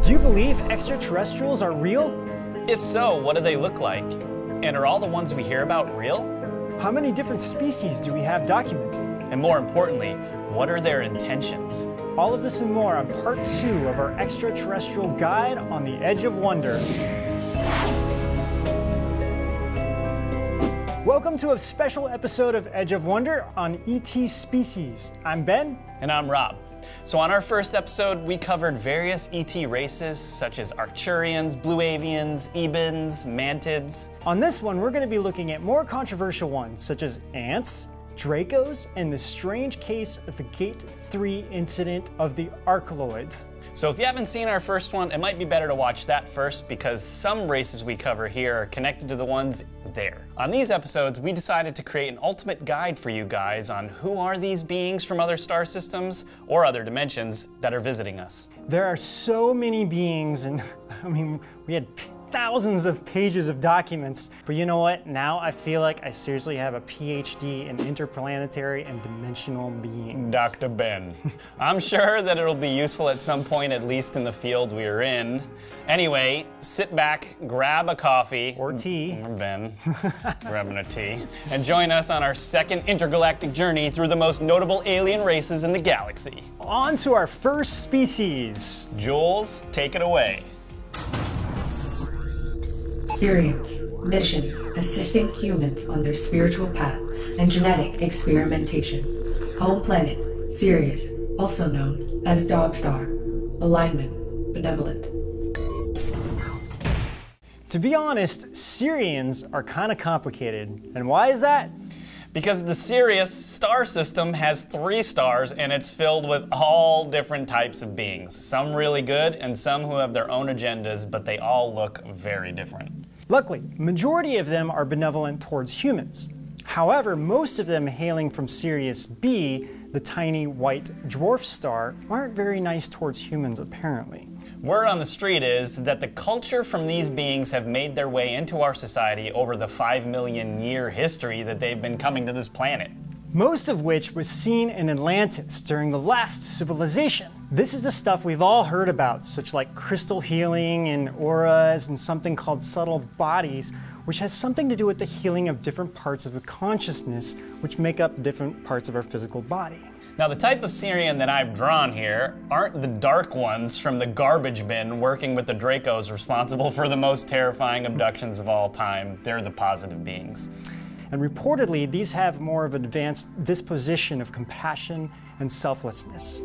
Do you believe extraterrestrials are real? If so, what do they look like? And are all the ones we hear about real? How many different species do we have documented? And more importantly, what are their intentions? All of this and more on part 2 of our extraterrestrial guide on the Edge of Wonder. Welcome to a special episode of Edge of Wonder on ET species. I'm Ben. And I'm Rob. So on our first episode, we covered various ET races such as Archquloids, Pleaidians, Ebens, Mantids. On this one, we're going to be looking at more controversial ones such as ants, Dracos, and the strange case of the Gate 3 incident of the Archquloids. So if you haven't seen our first one, it might be better to watch that first because some races we cover here are connected to the ones there. On these episodes, we decided to create an ultimate guide for you guys on who are these beings from other star systems or other dimensions that are visiting us. There are so many beings, and I mean, we had thousands of pages of documents, but you know what? Now I feel like I seriously have a PhD in interplanetary and dimensional beings. Dr. Ben. I'm sure that it'll be useful at some point, at least in the field we're in. Anyway, sit back, grab a coffee. Or tea. Or Ben, grabbing a tea. And join us on our second intergalactic journey through the most notable alien races in the galaxy. On to our first species. Jules, take it away. Sirians. Mission: assisting humans on their spiritual path and genetic experimentation. Home planet: Sirius, also known as Dog Star. Alignment: benevolent. To be honest, Sirians are kind of complicated. And why is that? Because the Sirius star system has 3 stars and it's filled with all different types of beings. Some really good and some who have their own agendas, but they all look very different. Luckily, majority of them are benevolent towards humans. However, most of them hailing from Sirius B, the tiny white dwarf star, aren't very nice towards humans apparently. Word on the street is that the culture from these beings have made their way into our society over the 5 million year history that they've been coming to this planet. Most of which was seen in Atlantis during the last civilization. This is the stuff we've all heard about, such like crystal healing and auras and something called subtle bodies, which has something to do with the healing of different parts of the consciousness, which make up different parts of our physical body. Now the type of Sirian that I've drawn here aren't the dark ones from the garbage bin working with the Dracos responsible for the most terrifying abductions of all time. They're the positive beings. And reportedly, these have more of an advanced disposition of compassion and selflessness.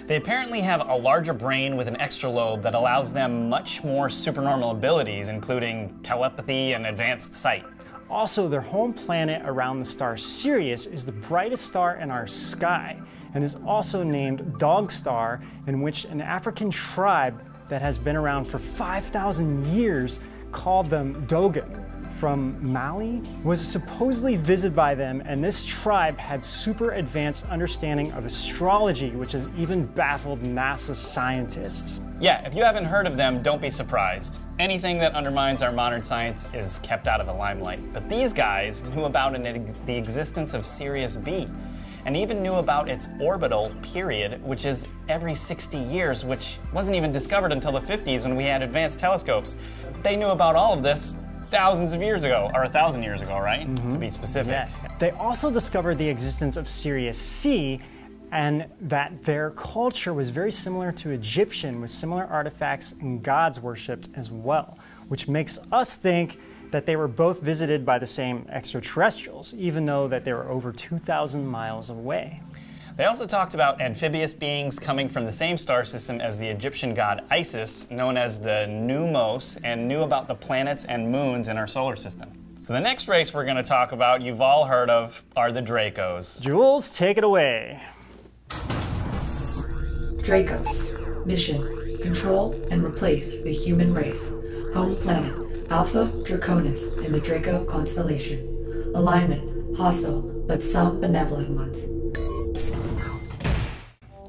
They apparently have a larger brain with an extra lobe that allows them much more supernormal abilities, including telepathy and advanced sight. Also, their home planet around the star Sirius is the brightest star in our sky and is also named Dog Star, in which an African tribe that has been around for 5,000 years called them Dogon from Mali was supposedly visited by them, and this tribe had super advanced understanding of astrology, which has even baffled NASA scientists. Yeah, if you haven't heard of them, don't be surprised. Anything that undermines our modern science is kept out of the limelight. But these guys knew about the existence of Sirius B, and even knew about its orbital period, which is every 60 years, which wasn't even discovered until the 50s when we had advanced telescopes. They knew about all of this thousands of years ago, or 1,000 years ago, right? To be specific. Yeah. They also discovered the existence of Sirius C, and that their culture was very similar to Egyptian, with similar artifacts and gods worshipped as well, which makes us think that they were both visited by the same extraterrestrials, even though that they were over 2,000 miles away. They also talked about amphibious beings coming from the same star system as the Egyptian god Isis, known as the Numos, and knew about the planets and moons in our solar system. So the next race we're going to talk about, you've all heard of, are the Dracos. Jules, take it away. Dracos. Mission: control and replace the human race. Home planet: Alpha Draconis in the Draco constellation. Alignment: hostile, but some benevolent ones.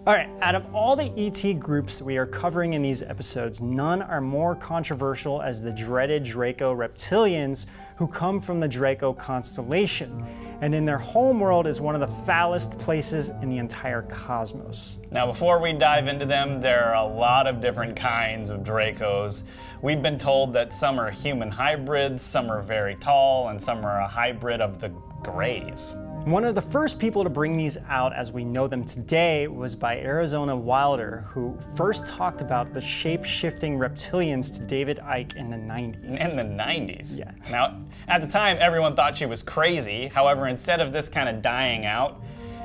All right, out of all the ET groups we are covering in these episodes, none are more controversial as the dreaded Draco Reptilians, who come from the Draco constellation, and in their home world is one of the foulest places in the entire cosmos. Now, before we dive into them, there are a lot of different kinds of Dracos. We've been told that some are human hybrids, some are very tall, and some are a hybrid of the Greys. One of the first people to bring these out as we know them today was by Arizona Wilder, who first talked about the shape-shifting reptilians to David Icke in the 90s. In the 90s? Yeah. Now, at the time, everyone thought she was crazy. However, instead of this kind of dying out,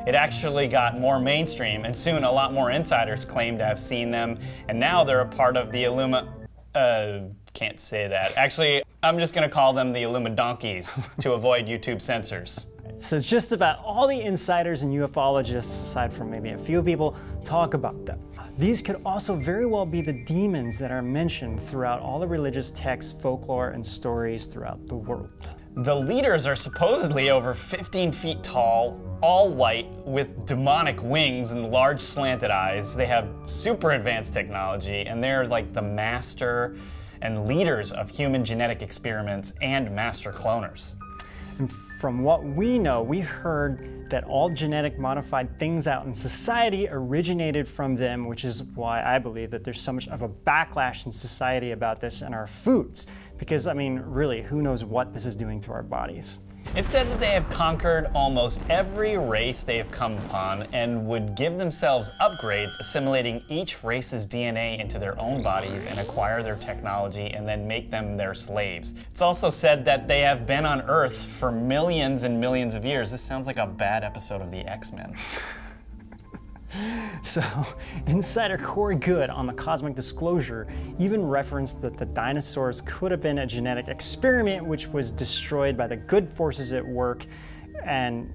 it actually got more mainstream, and soon a lot more insiders claimed to have seen them, and now they're a part of the can't say that. Actually, I'm just gonna call them the Illumidonkeys to avoid YouTube censors. So just about all the insiders and ufologists, aside from maybe a few people, talk about them. These could also very well be the demons that are mentioned throughout all the religious texts, folklore, and stories throughout the world. The leaders are supposedly over 15 feet tall, all white, with demonic wings and large slanted eyes. They have super advanced technology, and they're like the master and leaders of human genetic experiments and master cloners. And from what we know, we heard that all genetic modified things out in society originated from them, which is why I believe that there's so much of a backlash in society about this and our foods. Because, I mean, really, who knows what this is doing to our bodies? It's said that they have conquered almost every race they have come upon and would give themselves upgrades, assimilating each race's DNA into their own bodies and acquire their technology and then make them their slaves. It's also said that they have been on Earth for millions and millions of years. This sounds like a bad episode of the X-Men. So, insider Corey Good on the Cosmic Disclosure even referenced that the dinosaurs could have been a genetic experiment which was destroyed by the good forces at work, and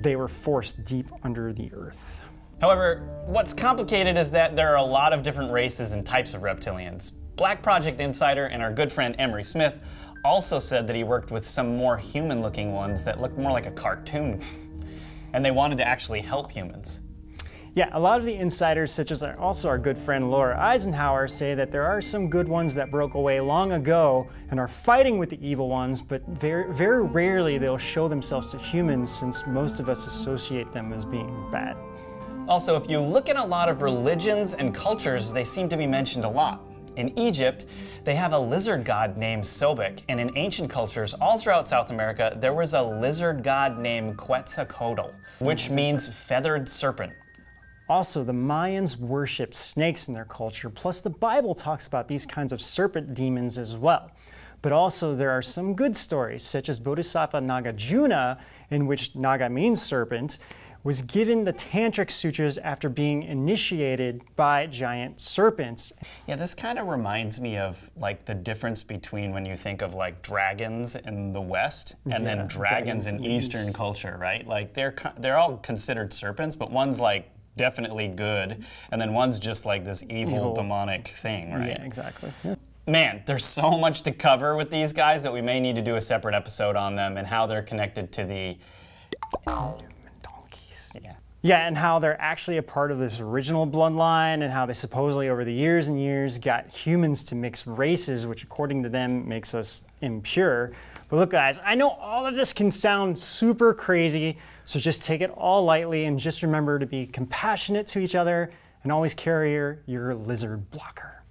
they were forced deep under the earth. However, what's complicated is that there are a lot of different races and types of reptilians. Black Project Insider and our good friend Emery Smith also said that he worked with some more human-looking ones that looked more like a cartoon, and they wanted to actually help humans. Yeah, a lot of the insiders, such as also our good friend Laura Eisenhower, say that there are some good ones that broke away long ago and are fighting with the evil ones, but very, very rarely they'll show themselves to humans, since most of us associate them as being bad. Also, if you look at a lot of religions and cultures, they seem to be mentioned a lot. In Egypt, they have a lizard god named Sobek, and in ancient cultures all throughout South America, there was a lizard god named Quetzalcoatl, which means feathered serpent. Also, the Mayans worshipped snakes in their culture, plus the Bible talks about these kinds of serpent demons as well. But also there are some good stories, such as Bodhisattva Nagarjuna, in which Naga means serpent, was given the Tantric Sutras after being initiated by giant serpents. Yeah, this kind of reminds me of like the difference between when you think of like dragons in the West and then dragons in Eastern culture, right? Like they're all considered serpents, but one's like definitely good, and then one's just like this evil demonic thing, right? Yeah, exactly. Yeah. Man, there's so much to cover with these guys that we may need to do a separate episode on them and how they're connected to the donkeys. Yeah, and how they're actually a part of this original bloodline, and how they supposedly over the years and years got humans to mix races, which according to them makes us impure. But look guys, I know all of this can sound super crazy, so just take it all lightly and just remember to be compassionate to each other and always carry your lizard blocker.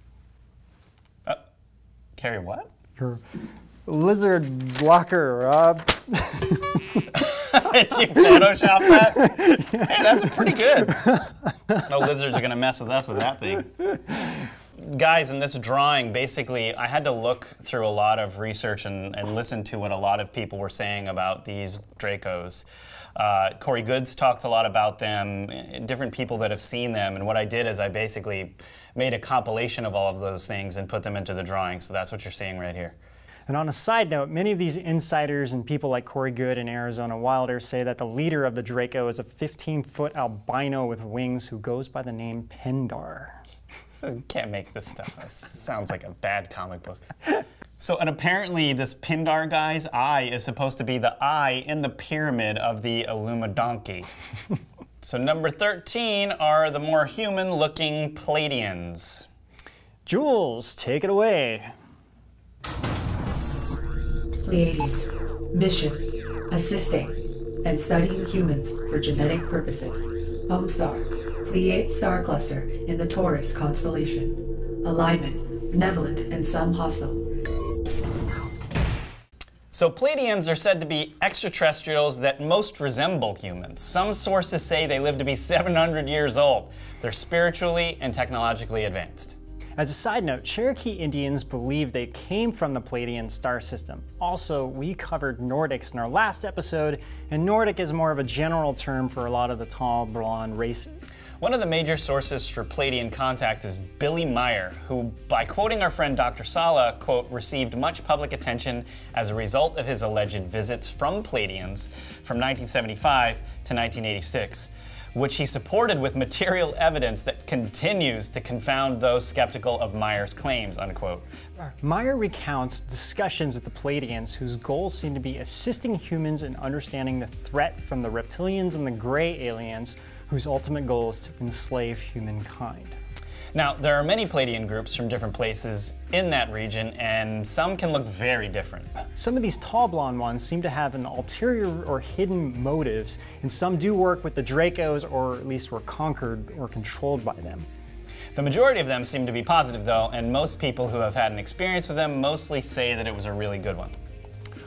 Carry what? Your lizard blocker, Rob. Did you Photoshop that? Hey, that's pretty good. No lizards are gonna mess with us with that thing. Guys, in this drawing, basically, I had to look through a lot of research and listen to what a lot of people were saying about these Dracos. Corey Goods talks a lot about them, different people that have seen them, and what I did is I basically made a compilation of all of those things and put them into the drawing, so that's what you're seeing right here. And on a side note, many of these insiders and people like Corey Good and Arizona Wilder say that the leader of the Draco is a 15-foot albino with wings who goes by the name Pendar. You can't make this stuff. This sounds like a bad comic book. So, and apparently this Pindar guy's eye is supposed to be the eye in the pyramid of the Illumidonke. So number 13 are the more human-looking Pleaidians. Jules, take it away. Pleaidians. Mission: assisting and studying humans for genetic purposes. Home star: Pleiades star cluster in the Taurus constellation. Alignment: benevolent and some hostile. So Pleaidians are said to be extraterrestrials that most resemble humans. Some sources say they live to be 700 years old. They're spiritually and technologically advanced. As a side note, Cherokee Indians believe they came from the Pleiadian star system. Also, we covered Nordics in our last episode, and Nordic is more of a general term for a lot of the tall, blonde races. One of the major sources for Pleaidian contact is Billy Meyer, who, by quoting our friend Dr. Sala, quote, received much public attention as a result of his alleged visits from Pleaidians from 1975 to 1986, which he supported with material evidence that continues to confound those skeptical of Meyer's claims, unquote. Meyer recounts discussions with the Pleaidians whose goals seem to be assisting humans in understanding the threat from the Reptilians and the Gray Aliens, whose ultimate goal is to enslave humankind. Now, there are many Pleaidian groups from different places in that region, and some can look very different. Some of these tall blonde ones seem to have an ulterior or hidden motives, and some do work with the Dracos, or at least were conquered or controlled by them. The majority of them seem to be positive, though, and most people who have had an experience with them mostly say that it was a really good one.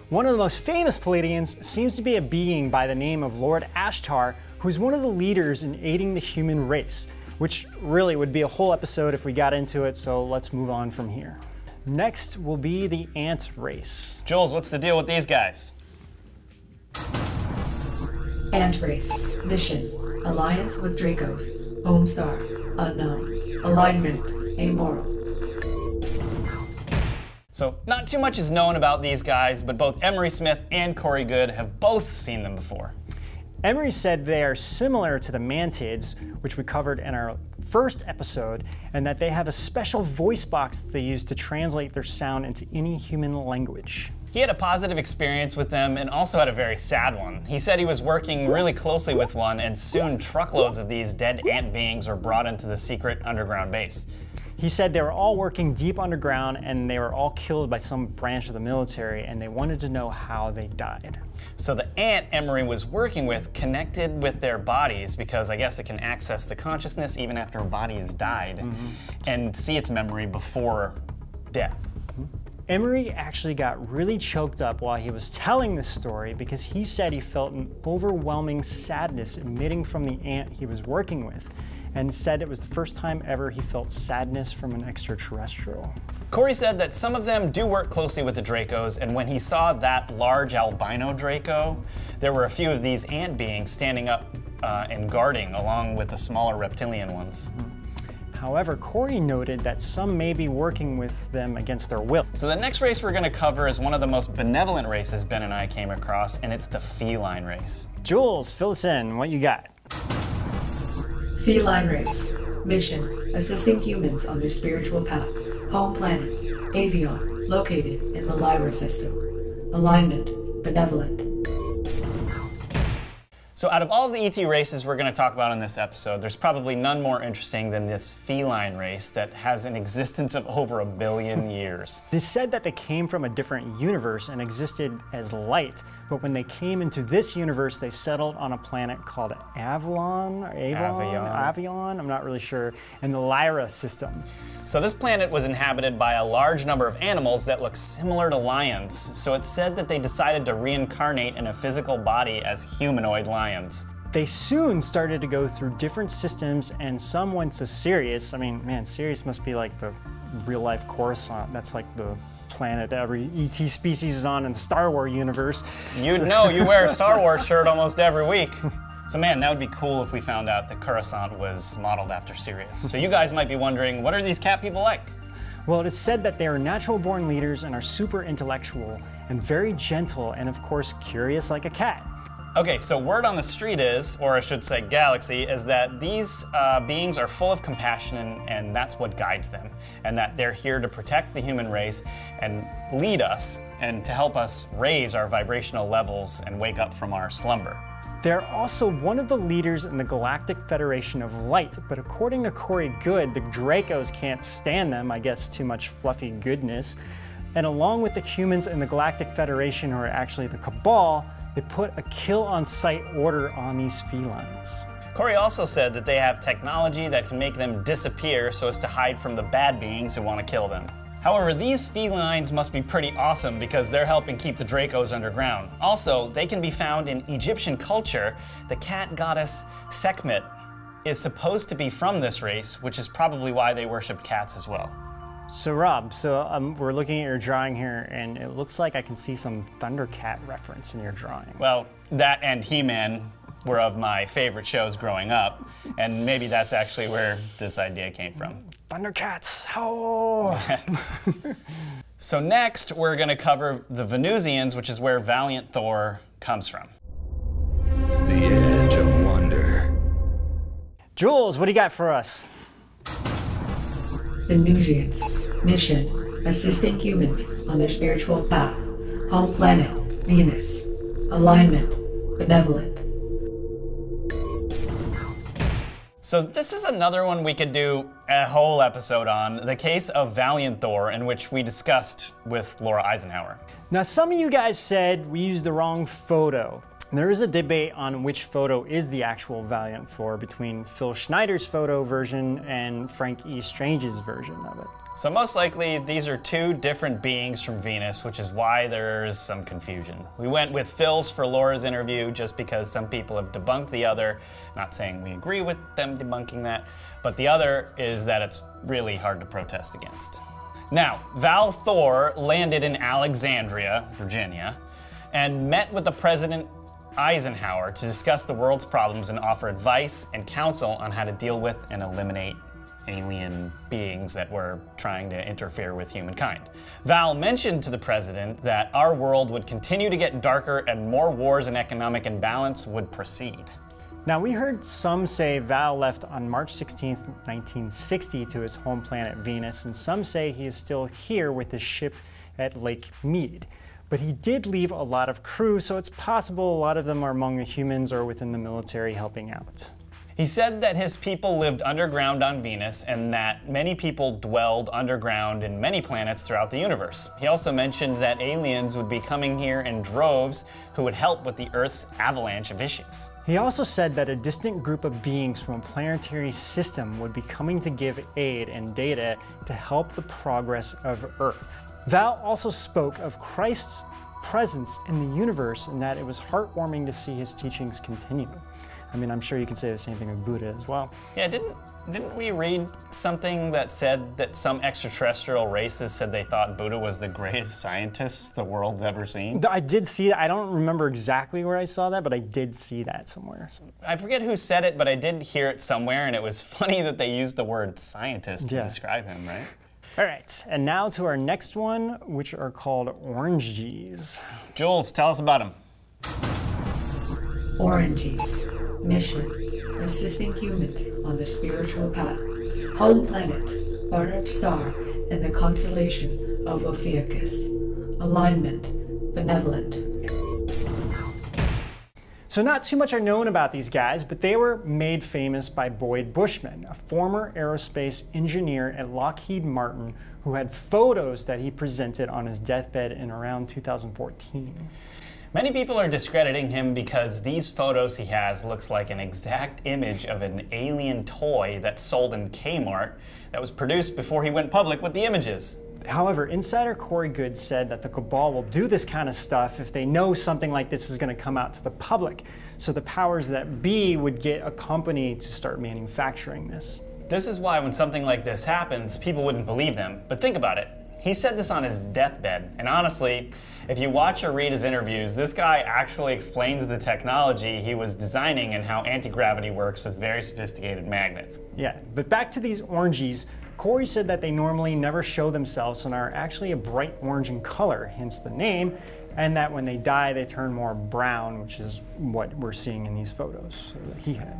One of the most famous Pleaidians seems to be a being by the name of Lord Ashtar, who's one of the leaders in aiding the human race, which really would be a whole episode if we got into it, so let's move on from here. Next will be the ant race. Jules, what's the deal with these guys? Ant race. Mission: alliance with Dracos. Home star: unknown. Alignment: amoral. So, not too much is known about these guys, but both Emery Smith and Corey Good have both seen them before. Emery said they are similar to the mantids, which we covered in our first episode, and that they have a special voice box that they use to translate their sound into any human language. He had a positive experience with them and also had a very sad one. He said he was working really closely with one, and soon truckloads of these dead ant beings were brought into the secret underground base. He said they were all working deep underground and they were all killed by some branch of the military, and they wanted to know how they died. So the ant Emery was working with connected with their bodies, because I guess it can access the consciousness even after a body has died, and see its memory before death. Emery actually got really choked up while he was telling this story, because he said he felt an overwhelming sadness emitting from the ant he was working with, and said it was the first time ever he felt sadness from an extraterrestrial. Corey said that some of them do work closely with the Dracos, and when he saw that large albino Draco, there were a few of these ant beings standing up and guarding along with the smaller reptilian ones. However, Corey noted that some may be working with them against their will. So the next race we're going to cover is one of the most benevolent races Ben and I came across, and it's the Feline Race. Jules, fill us in. What you got? Feline Race. Mission: assisting humans on their spiritual path. Home planet: Avion, located in the Lyra system. Alignment: benevolent. So out of all the ET races we're going to talk about in this episode, there's probably none more interesting than this feline race that has an existence of over 1 billion years. It is said that they came from a different universe and existed as light, but when they came into this universe, they settled on a planet called Avion, I'm not really sure, in the Lyra system. So this planet was inhabited by a large number of animals that look similar to lions, so it's said that they decided to reincarnate in a physical body as humanoid lions. They soon started to go through different systems, and some went to Sirius. I mean, man, Sirius must be like the real-life Coruscant. That's like the planet that every ET species is on in the Star Wars universe. You'd know, you wear a Star Wars shirt almost every week. So man, that would be cool if we found out that Coruscant was modeled after Sirius. So you guys might be wondering, what are these cat people like? Well, it is said that they are natural-born leaders and are super intellectual and very gentle and, of course, curious like a cat. Okay, so word on the street is, or I should say galaxy, is that these beings are full of compassion, and that's what guides them, and that they're here to protect the human race and lead us and to help us raise our vibrational levels and wake up from our slumber. They're also one of the leaders in the Galactic Federation of Light, but according to Corey Good, the Dracos can't stand them, I guess too much fluffy goodness. And along with the humans in the Galactic Federation, who are actually the Cabal, they put a kill-on-sight order on these felines. Corey also said that they have technology that can make them disappear so as to hide from the bad beings who want to kill them. However, these felines must be pretty awesome because they're helping keep the Dracos underground. Also, they can be found in Egyptian culture. The cat goddess Sekhmet is supposed to be from this race, which is probably why they worship cats as well. So Rob, we're looking at your drawing here, and it looks like I can see some Thundercat reference in your drawing. Well, that and He-Man were of my favorite shows growing up, and maybe that's actually where this idea came from. Thundercats, oh! So next, we're gonna cover the Venusians, which is where Valiant Thor comes from. The edge of wonder. Jules, what do you got for us? Venusians. Mission: assisting humans on their spiritual path. Home planet: Venus. Alignment: benevolent. So this is another one we could do a whole episode on, the case of Valiant Thor, in which we discussed with Laura Eisenhower. Now, some of you guys said we used the wrong photo. There is a debate on which photo is the actual Valiant Thor between Phil Schneider's photo version and Frank E. Strange's version of it. So most likely these are two different beings from Venus, which is why there's some confusion. We went with Phil's for Laura's interview just because some people have debunked the other. Not saying we agree with them debunking that, but the other is that it's really hard to protest against. Now, Val Thor landed in Alexandria, Virginia, and met with the President Eisenhower to discuss the world's problems and offer advice and counsel on how to deal with and eliminate alien beings that were trying to interfere with humankind. Val mentioned to the president that our world would continue to get darker and more wars and economic imbalance would proceed. Now, we heard some say Val left on March 16, 1960 to his home planet Venus, and some say he is still here with his ship at Lake Mead. But he did leave a lot of crew, so it's possible a lot of them are among the humans or within the military helping out. He said that his people lived underground on Venus and that many people dwelled underground in many planets throughout the universe. He also mentioned that aliens would be coming here in droves who would help with the Earth's avalanche of issues. He also said that a distant group of beings from a planetary system would be coming to give aid and data to help the progress of Earth. Val also spoke of Christ's presence in the universe and that it was heartwarming to see his teachings continue. I mean, I'm sure you can say the same thing of Buddha as well. Yeah, didn't we read something that said that some extraterrestrial races said they thought Buddha was the greatest scientist the world's ever seen? I did see that. I don't remember exactly where I saw that, but I did see that somewhere. I forget who said it, but I did hear it somewhere, and it was funny that they used the word scientist to describe him, right? All right, and now to our next one, which are called Orangies. Jules, tell us about them. Orangies. Mission: assisting humans on their spiritual path. Home planet: Barnard Star in the constellation of Ophiuchus. Alignment: benevolent. So not too much are known about these guys, but they were made famous by Boyd Bushman, a former aerospace engineer at Lockheed Martin who had photos that he presented on his deathbed in around 2014. Many people are discrediting him because these photos he has looks like an exact image of an alien toy that's sold in Kmart that was produced before he went public with the images. However, insider Corey Good said that the Cabal will do this kind of stuff if they know something like this is going to come out to the public. So the powers that be would get a company to start manufacturing this. This is why when something like this happens, people wouldn't believe them. But think about it. He said this on his deathbed, and honestly, if you watch or read his interviews, this guy actually explains the technology he was designing and how anti-gravity works with very sophisticated magnets. Yeah, but back to these Orangies, Corey said that they normally never show themselves and are actually a bright orange in color, hence the name, and that when they die, they turn more brown, which is what we're seeing in these photos that he had.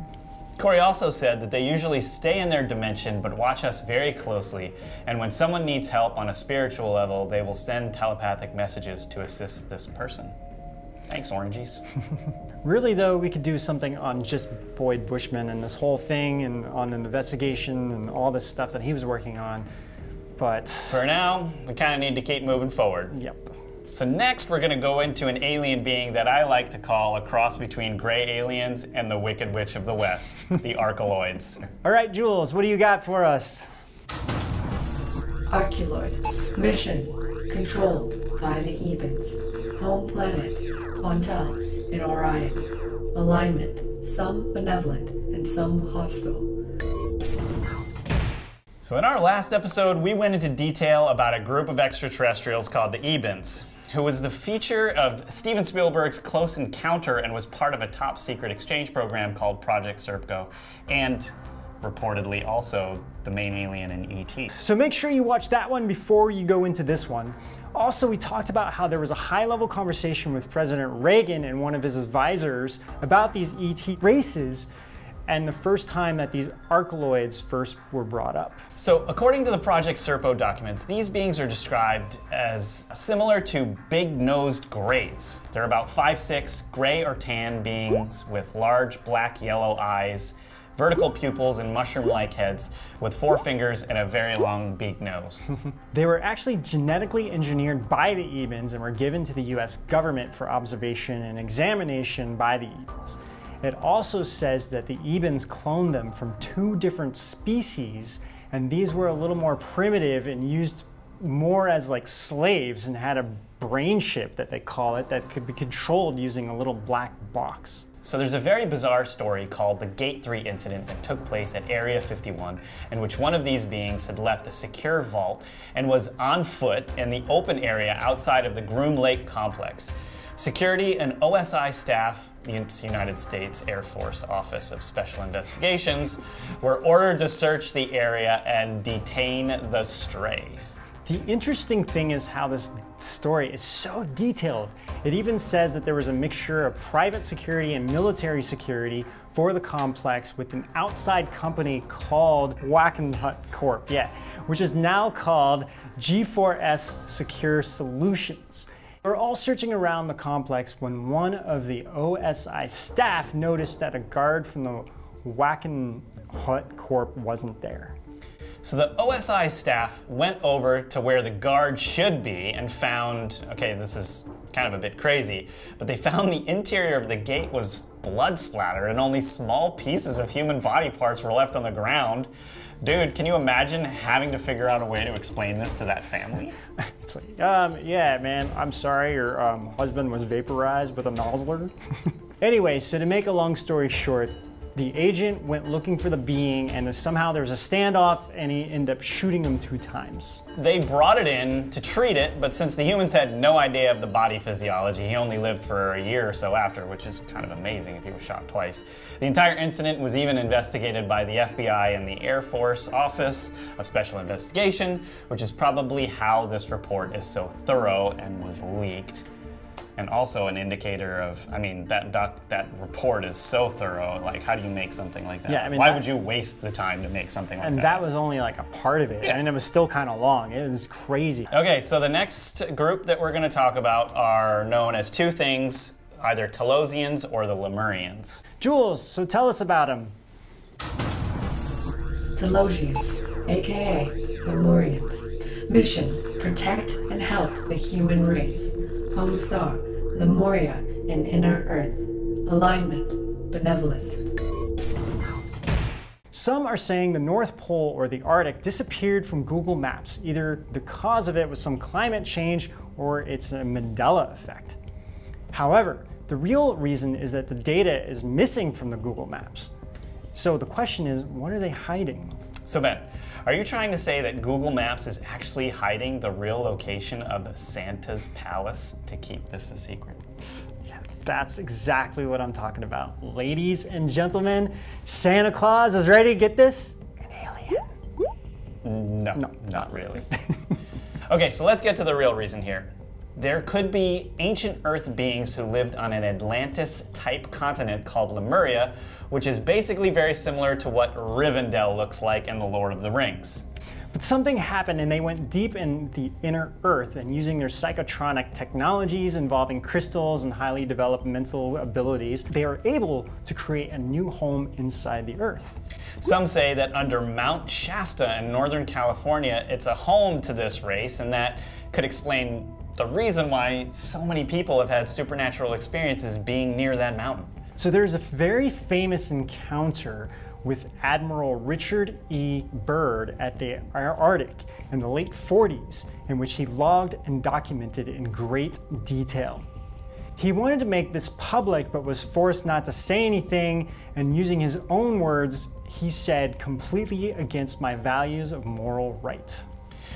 Corey also said that they usually stay in their dimension but watch us very closely, and when someone needs help on a spiritual level, they will send telepathic messages to assist this person. Thanks, Orangies. Really, though, we could do something on just Boyd Bushman and this whole thing and on an investigation and all this stuff that he was working on, but... For now, we kind of need to keep moving forward. Yep. So next, we're going to go into an alien being that I like to call a cross between gray aliens and the Wicked Witch of the West, the Archquloids. All right, Jules, what do you got for us? Archquloid. Mission. Controlled by the Ebens. Home planet. Montel in Orion. Alignment. Some benevolent and some hostile. So in our last episode, we went into detail about a group of extraterrestrials called the Ebens, who was the feature of Steven Spielberg's Close Encounter and was part of a top secret exchange program called Project Serpico, and reportedly also the main alien in E.T. So make sure you watch that one before you go into this one. Also, we talked about how there was a high-level conversation with President Reagan and one of his advisors about these ET races, and the first time that these Archquloids first were brought up. So according to the Project Serpo documents, these beings are described as similar to big-nosed grays. They're about 5'6", gray or tan beings with large black-yellow eyes, vertical pupils and mushroom-like heads with 4 fingers and a very long beak nose. They were actually genetically engineered by the Ebens and were given to the US government for observation and examination by the Ebens. It also says that the Ebens cloned them from 2 different species, and these were a little more primitive and used more as like slaves and had a brain chip that they call it that could be controlled using a little black box. So there's a very bizarre story called the Gate 3 incident that took place at Area 51, in which one of these beings had left a secure vault and was on foot in the open area outside of the Groom Lake complex. Security and OSI staff, the United States Air Force Office of Special Investigations, were ordered to search the area and detain the stray. The interesting thing is how this story is so detailed. It even says that there was a mixture of private security and military security for the complex with an outside company called Wackenhut Corp, which is now called G4S Secure Solutions. They were all searching around the complex when one of the OSI staff noticed that a guard from the Wackenhut Corp wasn't there. So the OSI staff went over to where the guard should be and found, okay, this is kind of a bit crazy, but they found the interior of the gate was blood splattered and only small pieces of human body parts were left on the ground. Dude, can you imagine having to figure out a way to explain this to that family? It's like, yeah, man, I'm sorry, your husband was vaporized with a nozzler. Anyway, so to make a long story short, the agent went looking for the being, and somehow there was a standoff, and he ended up shooting him 2 times. They brought it in to treat it, but since the humans had no idea of the body physiology, he only lived for a year or so after, which is kind of amazing if he was shot twice. The entire incident was even investigated by the FBI and the Air Force Office of Special Investigation, which is probably how this report is so thorough and was leaked. And also an indicator of, I mean, that report is so thorough. Like, how do you make something like that? Yeah, I mean, why would you waste the time to make something like that? And that was only like a part of it. Yeah. I mean, it was still kind of long. It was crazy. Okay, so the next group that we're going to talk about are known as 2 things, either Telosians or the Lemurians. Jules, so tell us about them. Telosians, aka Lemurians. Mission: protect and help the human race. Home star: Lemuria and Inner Earth. Alignment: benevolent. Some are saying the North Pole or the Arctic disappeared from Google Maps. Either the cause of it was some climate change or it's a Mandela effect. However, the real reason is that the data is missing from the Google Maps. So the question is, what are they hiding? So Ben, are you trying to say that Google Maps is actually hiding the real location of Santa's palace to keep this a secret? Yeah, that's exactly what I'm talking about. Ladies and gentlemen, Santa Claus is ready. Get this? An alien. No, not really. Okay, so let's get to the real reason here. There could be ancient Earth beings who lived on an Atlantis-type continent called Lemuria, which is basically very similar to what Rivendell looks like in The Lord of the Rings. But something happened and they went deep in the inner earth, and using their psychotronic technologies involving crystals and highly developed mental abilities, they are able to create a new home inside the earth. Some say that under Mount Shasta in Northern California, it's a home to this race, and that could explain the reason why so many people have had supernatural experiences being near that mountain. So there's a very famous encounter with Admiral Richard E. Byrd at the Arctic in the late 40s, in which he logged and documented in great detail. He wanted to make this public, but was forced not to say anything, and using his own words, he said, completely against my values of moral right.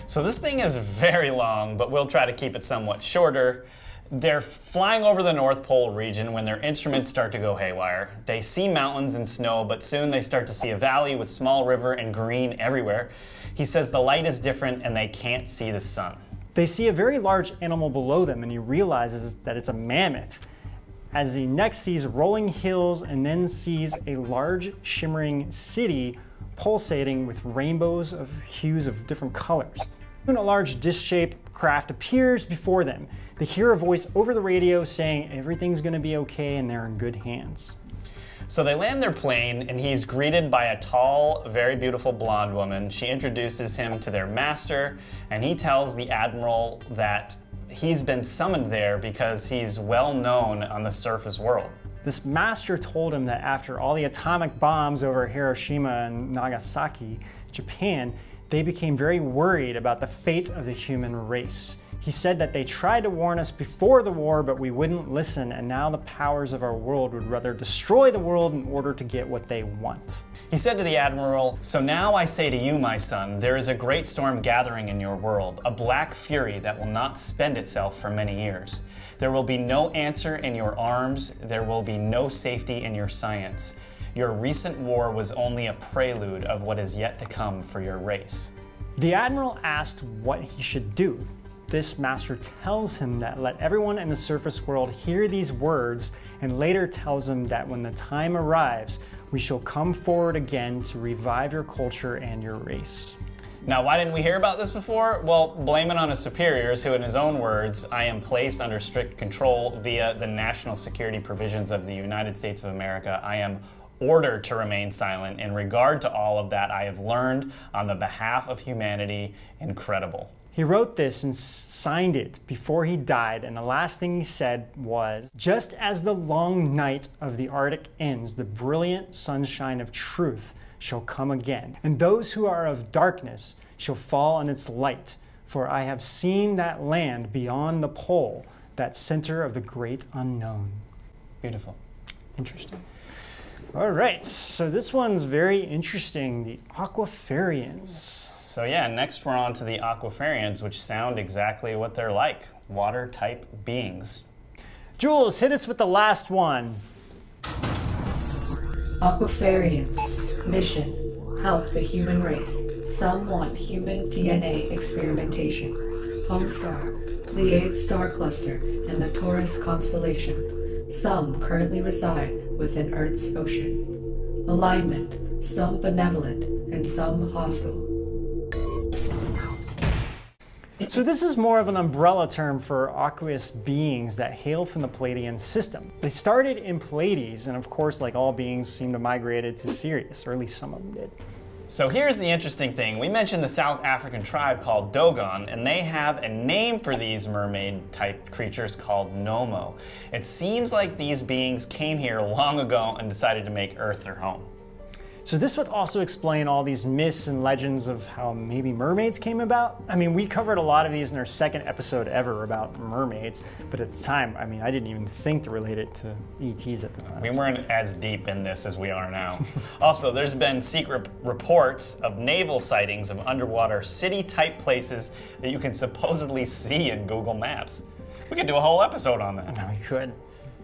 So this thing is very long, but we'll try to keep it somewhat shorter. They're flying over the North Pole region when their instruments start to go haywire. They see mountains and snow, but soon they start to see a valley with small river and green everywhere. He says the light is different and they can't see the sun. They see a very large animal below them, and he realizes that it's a mammoth, as he next sees rolling hills and then sees a large shimmering city pulsating with rainbows of hues of different colors. Soon a large disc-shaped craft appears before them. They hear a voice over the radio saying everything's going to be okay and they're in good hands. So they land their plane and he's greeted by a tall, very beautiful blonde woman. She introduces him to their master, and he tells the admiral that he's been summoned there because he's well known on the surface world. This master told him that after all the atomic bombs over Hiroshima and Nagasaki, Japan, they became very worried about the fate of the human race. He said that they tried to warn us before the war, but we wouldn't listen, and now the powers of our world would rather destroy the world in order to get what they want. He said to the admiral, "So now I say to you, my son, there is a great storm gathering in your world, a black fury that will not spend itself for many years. There will be no answer in your arms, there will be no safety in your science. Your recent war was only a prelude of what is yet to come for your race." The admiral asked what he should do. This master tells him that let everyone in the surface world hear these words, and later tells him that when the time arrives, we shall come forward again to revive your culture and your race. Now, why didn't we hear about this before? Well, blame it on his superiors, who in his own words, "I am placed under strict control via the national security provisions of the United States of America. I am ordered to remain silent in regard to all of that I have learned on the behalf of humanity. Incredible." He wrote this and signed it before he died, and the last thing he said was, "Just as the long night of the Arctic ends, the brilliant sunshine of truth shall come again, and those who are of darkness shall fall on its light, for I have seen that land beyond the pole, that center of the great unknown." Beautiful. Interesting. All right, so this one's very interesting, the Aquaferians. So yeah, next we're on to the Aquaferians, which sound exactly what they're like, water-type beings. Jules, hit us with the last one. Aquaferians. Mission. Help the human race. Some want human DNA experimentation. Home star. Pleiades star cluster and the Taurus constellation. Some currently reside within Earth's ocean. Alignment. Some benevolent and some hostile. So this is more of an umbrella term for aqueous beings that hail from the Pleaidian system. They started in Pleiades, and of course, like all beings, seem to migrate to Sirius, or at least some of them did. So here's the interesting thing. We mentioned the South African tribe called Dogon, and they have a name for these mermaid-type creatures called Nomo. It seems like these beings came here long ago and decided to make Earth their home. So this would also explain all these myths and legends of how maybe mermaids came about. I mean, we covered a lot of these in our second episode ever about mermaids, but at the time, I mean, I didn't even think to relate it to ETs at the time. We weren't as deep in this as we are now. Also, there's been secret reports of naval sightings of underwater city-type places that you can supposedly see in Google Maps. We could do a whole episode on that. No, we could.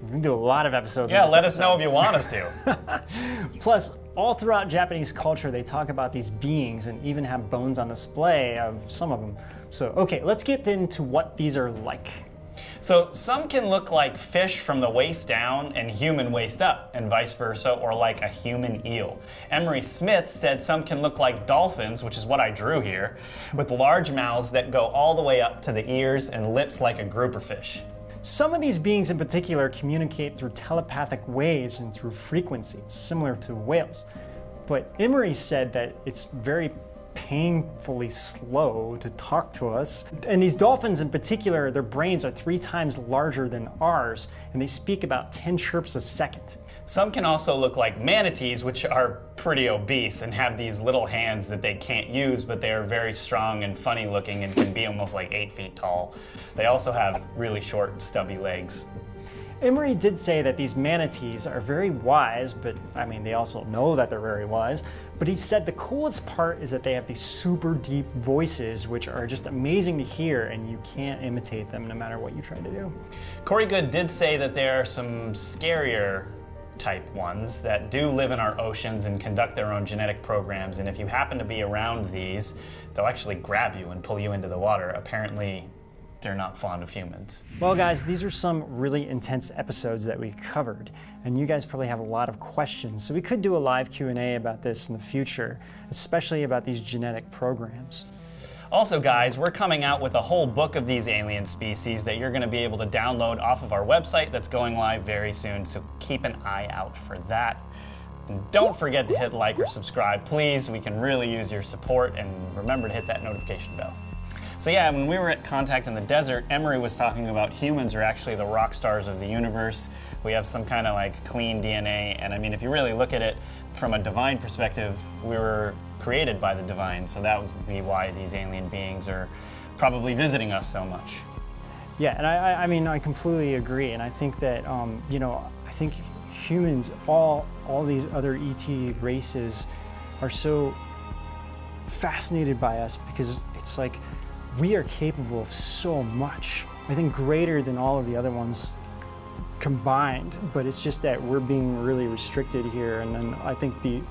We can do a lot of episodes. Yeah, let us know if you want us to. Plus, all throughout Japanese culture, they talk about these beings and even have bones on display of some of them. So, okay, let's get into what these are like. So some can look like fish from the waist down and human waist up, and vice versa, or like a human eel. Emery Smith said some can look like dolphins, which is what I drew here, with large mouths that go all the way up to the ears and lips like a grouper fish. Some of these beings in particular communicate through telepathic waves and through frequencies, similar to whales. But Emery said that it's very painfully slow to talk to us. And these dolphins in particular, their brains are 3 times larger than ours, and they speak about 10 chirps a second. Some can also look like manatees, which are pretty obese and have these little hands that they can't use, but they are very strong and funny looking and can be almost like 8 feet tall. They also have really short, stubby legs. Emery did say that these manatees are very wise, but I mean, they also know that they're very wise. But he said the coolest part is that they have these super deep voices, which are just amazing to hear, and you can't imitate them no matter what you try to do. Corey Good did say that there are some scarier type ones that do live in our oceans and conduct their own genetic programs, and if you happen to be around these, they'll actually grab you and pull you into the water. Apparently, they're not fond of humans. Well guys, these are some really intense episodes that we covered, and you guys probably have a lot of questions, so we could do a live Q&A about this in the future, especially about these genetic programs. Also guys, we're coming out with a whole book of these alien species that you're going to be able to download off of our website that's going live very soon, so keep an eye out for that. And don't forget to hit like or subscribe, please. We can really use your support, and remember to hit that notification bell. So yeah, when we were at Contact in the Desert, Emery was talking about humans are actually the rock stars of the universe. We have some kind of like clean DNA, and I mean, if you really look at it from a divine perspective, we were created by the divine, so that would be why these alien beings are probably visiting us so much. Yeah, and I mean, I completely agree, and I think that, you know, I think humans, all these other ET races are so fascinated by us because it's like, we are capable of so much. I think greater than all of the other ones combined, but it's just that we're being really restricted here, and then I think the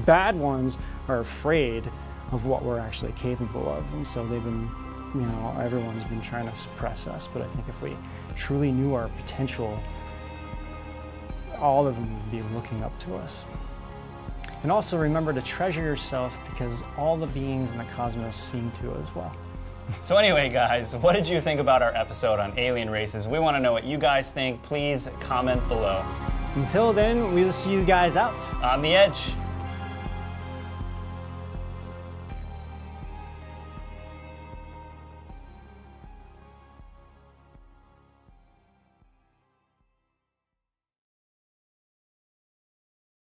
bad ones are afraid of what we're actually capable of, and so they've been, you know, everyone's been trying to suppress us, but I think if we truly knew our potential, all of them would be looking up to us. And also remember to treasure yourself, because all the beings in the cosmos seem to as well. So anyway, guys, what did you think about our episode on alien races? We want to know what you guys think. Please comment below. Until then, we'll see you guys out on the edge.